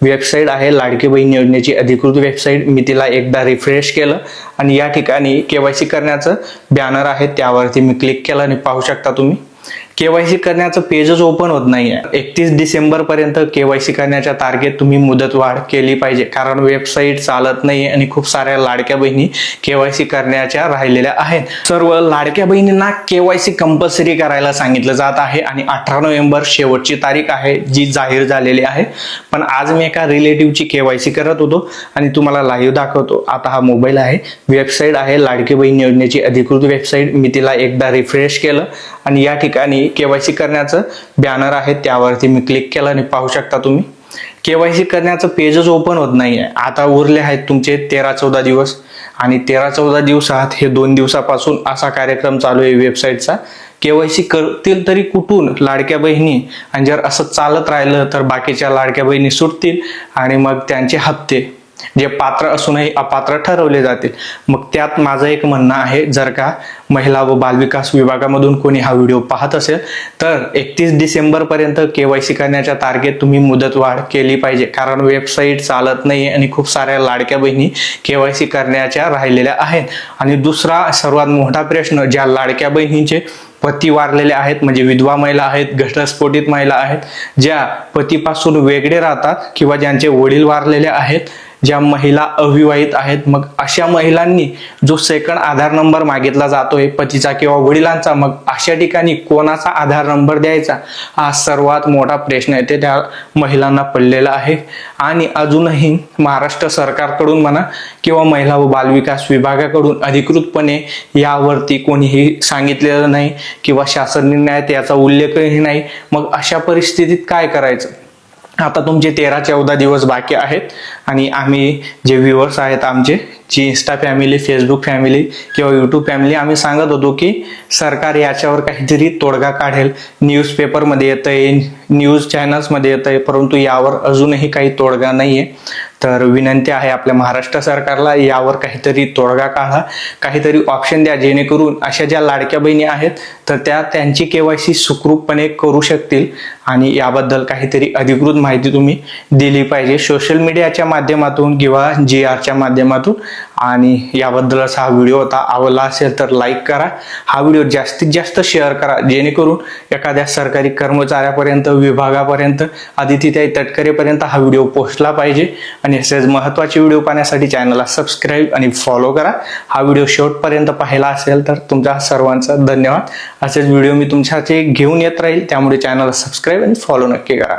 Website आहे लाडकी बहीण योजनेची अधिकृत वेबसाईट। मी तिला एकदा रिफ्रेश केलं आणि या ठिकाणी केवायसी करण्याचं बॅनर आहे, त्यावरती मी क्लिक केलं आणि पाहू शकता तुम्ही केवायसी करण्याचं पेजच ओपन होत नाहीये। 31 डिसेंबर पर्यंत केवायसी करण्याच्या तारखेत तुम्ही मुदतवाढ केली पाहिजे, कारण वेबसाईट चालत नाही आणि खूप साऱ्या लाडक्या बहिणी केवायसी करण्याच्या राहिलेल्या आहेत। सर्व लाडक्या बहिणींना केवायसी कंपल्सरी करायला सांगितलं जात आहे आणि 18 नोव्हेंबर शेवटची तारीख आहे जी जाहीर झालेली आहे। पण आज मी एका रिलेटिव्हची केवायसी करत होतो आणि तुम्हाला लाईव्ह दाखवतो। आता हा मोबाईल आहे, वेबसाईट आहे लाडकी बहीण योजनेची अधिकृत वेबसाईट। मी तिला एकदा रिफ्रेश केलं आणि या ठिकाणी केवायसी करण्याचं बॅनर आहे, त्यावरती मी क्लिक केलं आणि पाहू शकता तुम्ही केवायसी करण्याचं पेजच ओपन होत नाहीये। आता उरले आहेत तुमचे 13-14 दिवस आणि 13-14 दिवसात हे 2 दिवसापासून असा कार्यक्रम चालू आहे वेबसाईटचा। केवायसी करतील तरी कुठून लाडक्या बहिणी, आणि जर असं चालत राहिलं तर बाकीच्या लाडक्या बहिणी सुटतील आणि मग त्यांचे हप्ते जे पात्र असूनही अपात्र ठरवले जातील। मग त्यात माझं एक म्हणणं आहे, जर का महिला व बालविकास विभागामधून कोणी हा व्हिडिओ पाहत असेल तर 31 डिसेंबर पर्यंत केवायसी करण्याच्या तारखेत तुम्ही मुदतवाढ केली पाहिजे, कारण वेबसाईट चालत नाही आणि खूप साऱ्या लाडक्या बहिणी केवायसी करण्याच्या राहिलेल्या आहेत। आणि दुसरा सर्वात मोठा प्रश्न, ज्या लाडक्या बहिणींचे पती वारलेले आहेत, म्हणजे विधवा महिला आहेत, घटस्फोटित महिला आहेत, ज्या पतीपासून वेगळे राहतात किंवा ज्यांचे वडील वारलेले आहेत, ज्या महिला अविवाहित आहेत, मग अशा महिलांनी जो सेकंड आधार नंबर मागितला जातोय पतीचा किंवा वडिलांचा, मग अशा ठिकाणी कोणाचा आधार नंबर द्यायचा हा सर्वात मोठा प्रश्न आहे, ते त्या महिलांना पडलेला आहे। आणि अजूनही महाराष्ट्र सरकारकडून म्हणा किंवा महिला व बालविकास विभागाकडून अधिकृतपणे यावरती कोणीही सांगितलेलं नाही किंवा शासन निर्णयात याचा उल्लेखही नाही। मग अशा परिस्थितीत काय करायचं? आता तुमचे 13-14 दिवस बाकी आहेत आणि आम्ही जे व्ह्युअर्स आहेत आमचे, जी इंस्टा फॅमिली, फेसबुक फॅमिली किंवा यूट्यूब फॅमिली, आम्ही सांगत होतो की सरकार याच्यावर काहीतरी तोडगा काढेल। न्यूजपेपरमध्ये येतंय, न्यूज चॅनल्समध्ये येतंय, परंतु यावर अजूनही काही तोडगा नाहीये। तर विनंती आहे आपल्या महाराष्ट्र सरकारला, यावर काहीतरी तोडगा काढा, काहीतरी ऑप्शन द्या, जेणेकरून अशा ज्या लाडक्या बहिणी आहेत तर त्या त्यांची केवायसी सुखरूपपणे करू शकतील। आणि याबद्दल काहीतरी अधिकृत माहिती तुम्ही दिली पाहिजे सोशल मीडियाच्या माध्यमातून किंवा GRच्या माध्यमातून। आणि याबद्दलच हा व्हिडिओ होता। आवडला असेल तर लाईक करा, हा व्हिडिओ जास्तीत जास्त शेअर करा, जेणेकरून एखाद्या सरकारी कर्मचाऱ्यापर्यंत, विभागापर्यंत, आदितीताई तटकरेपर्यंत हा व्हिडिओ पोहोचला पाहिजे। आणि असेच महत्त्वाचे व्हिडिओ पाहण्यासाठी चॅनलला सबस्क्राईब आणि फॉलो करा। हा व्हिडिओ शेवटपर्यंत पाहिला असेल तर तुमच्या सर्वांचा धन्यवाद। असेच व्हिडिओ मी तुमच्यासाठी घेऊन येत राहील, त्यामुळे चॅनलला सबस्क्राईब आणि फॉलो नक्की करा।